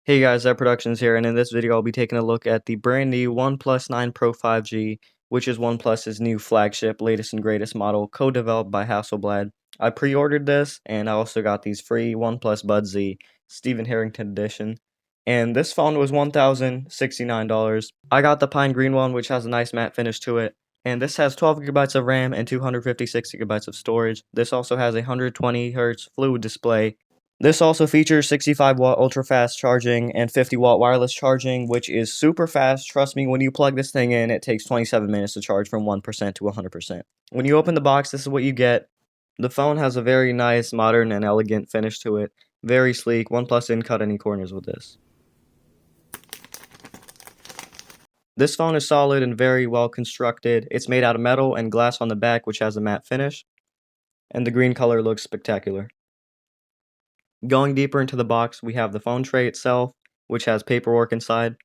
Hey guys, Zed Productions here, and in this video I'll be taking a look at the brand new OnePlus 9 Pro 5G, which is OnePlus's new flagship, latest and greatest model, co-developed by Hasselblad. I pre-ordered this, and I also got these free OnePlus Buds Z Stephen Harrington edition, and this phone was $1,069. I got the pine green one, which has a nice matte finish to it, and this has 12 gigabytes of RAM and 256 gigabytes of storage. This also has a 120 Hz fluid display. This also features 65-watt ultra-fast charging and 50-watt wireless charging, which is super fast. Trust me, when you plug this thing in, it takes 27 minutes to charge from 1% to 100%. When you open the box, this is what you get. The phone has a very nice, modern, and elegant finish to it. Very sleek. OnePlus didn't cut any corners with this. This phone is solid and very well constructed. It's made out of metal and glass on the back, which has a matte finish. And the green color looks spectacular. Going deeper into the box, we have the phone tray itself, which has paperwork inside,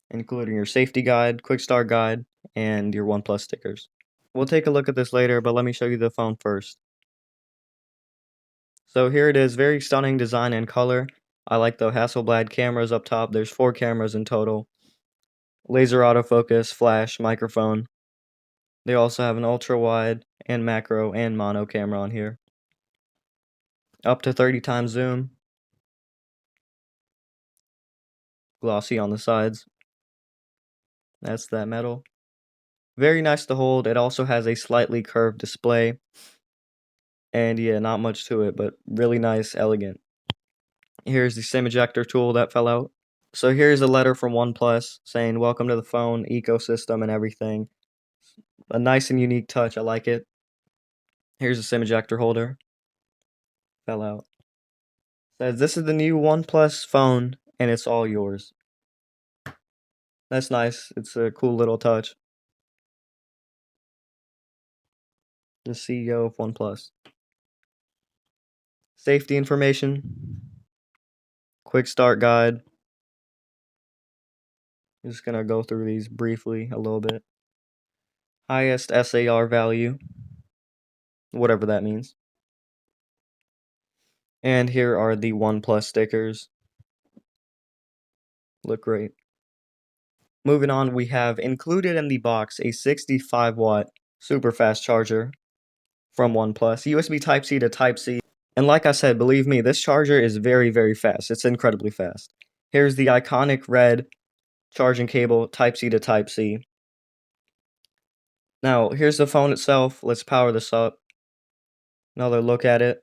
including your safety guide, quick start guide, and your OnePlus stickers. We'll take a look at this later, but let me show you the phone first. So here it is, very stunning design and color. I like the Hasselblad cameras up top. There's 4 cameras in total. Laser autofocus, flash, microphone. They also have an ultra wide and macro and mono camera on here. Up to 30 times zoom. Glossy on the sides. That's that metal. Very nice to hold. It also has a slightly curved display. And yeah, not much to it, but really nice, elegant. Here's the SIM ejector tool that fell out. So here's a letter from OnePlus saying welcome to the phone ecosystem and everything. A nice and unique touch. I like it. Here's a SIM ejector holder. Fell out. Says this is the new OnePlus phone and it's all yours. That's nice. It's a cool little touch. The CEO of OnePlus. Safety information. Quick start guide. I'm just gonna go through these briefly a little bit. Highest SAR value, whatever that means. And here are the OnePlus stickers. Look great. Moving on, we have included in the box a 65-watt super fast charger from OnePlus, USB Type-C to Type-C. And like I said, believe me, this charger is very, very fast. It's incredibly fast. Here's the iconic red charging cable, Type-C to Type-C. Now, here's the phone itself. Let's power this up. Another look at it.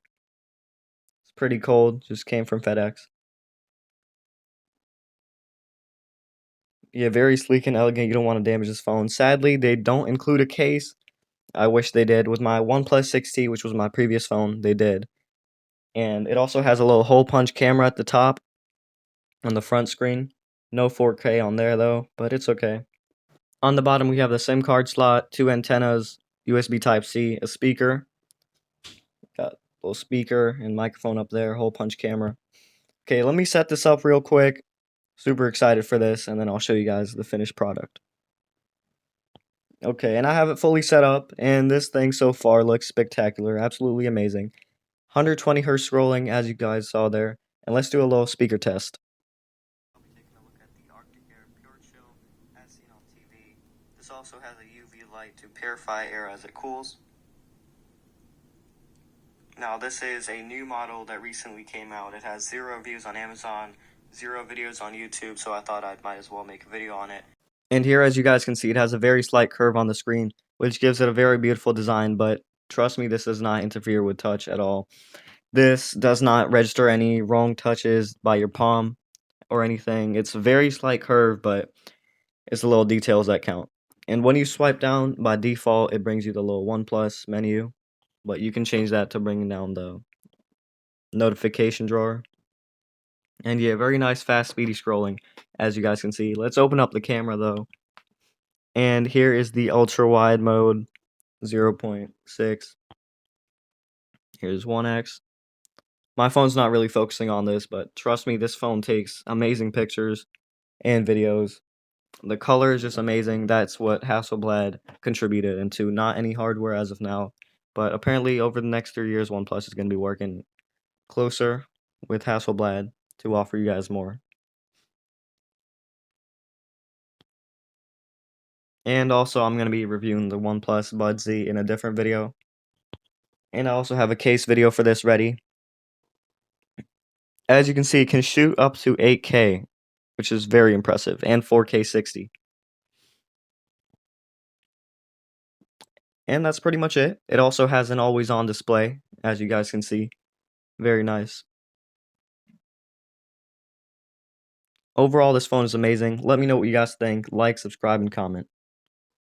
It's pretty cold. Just came from FedEx. Yeah, very sleek and elegant. You don't want to damage this phone. Sadly, they don't include a case. I wish they did. With my OnePlus 6T, which was my previous phone, they did. And it also has a little hole punch camera at the top on the front screen. No 4K on there though, but it's okay. On the bottom, we have the SIM card slot, 2 antennas, USB Type-C, a speaker. Got a little speaker and microphone up there, hole punch camera. Okay, let me set this up real quick. Super excited for this, and then I'll show you guys the finished product. Okay, and I have it fully set up, and this thing so far looks spectacular, absolutely amazing. 120 Hz scrolling, as you guys saw there, and let's do a little speaker test. I'll be taking a look at the Arctic Air Pure Chill, as seen on TV. This also has a UV light to purify air as it cools. Now, this is a new model that recently came out. It has 0 reviews on Amazon, 0 videos on YouTube, so I thought I might as well make a video on it. And here, as you guys can see, it has a very slight curve on the screen, which gives it a very beautiful design, but trust me, this does not interfere with touch at all. This does not register any wrong touches by your palm or anything. It's a very slight curve, but it's the little details that count. And when you swipe down, by default, it brings you the little OnePlus menu, but you can change that to bring down the notification drawer. And yeah, very nice, fast, speedy scrolling, as you guys can see. Let's open up the camera, though. And here is the ultra-wide mode, 0.6. Here's 1x. My phone's not really focusing on this, but trust me, this phone takes amazing pictures and videos. The color is just amazing. That's what Hasselblad contributed into, not any hardware as of now. But apparently, over the next 3 years, OnePlus is going to be working closer with Hasselblad to offer you guys more. And also, I'm going to be reviewing the OnePlus Bud Z in a different video. And I also have a case video for this ready. As you can see, it can shoot up to 8K, which is very impressive, and 4K 60. And that's pretty much it. It also has an always-on display, as you guys can see. Very nice. Overall, this phone is amazing. Let me know what you guys think. Like, subscribe, and comment.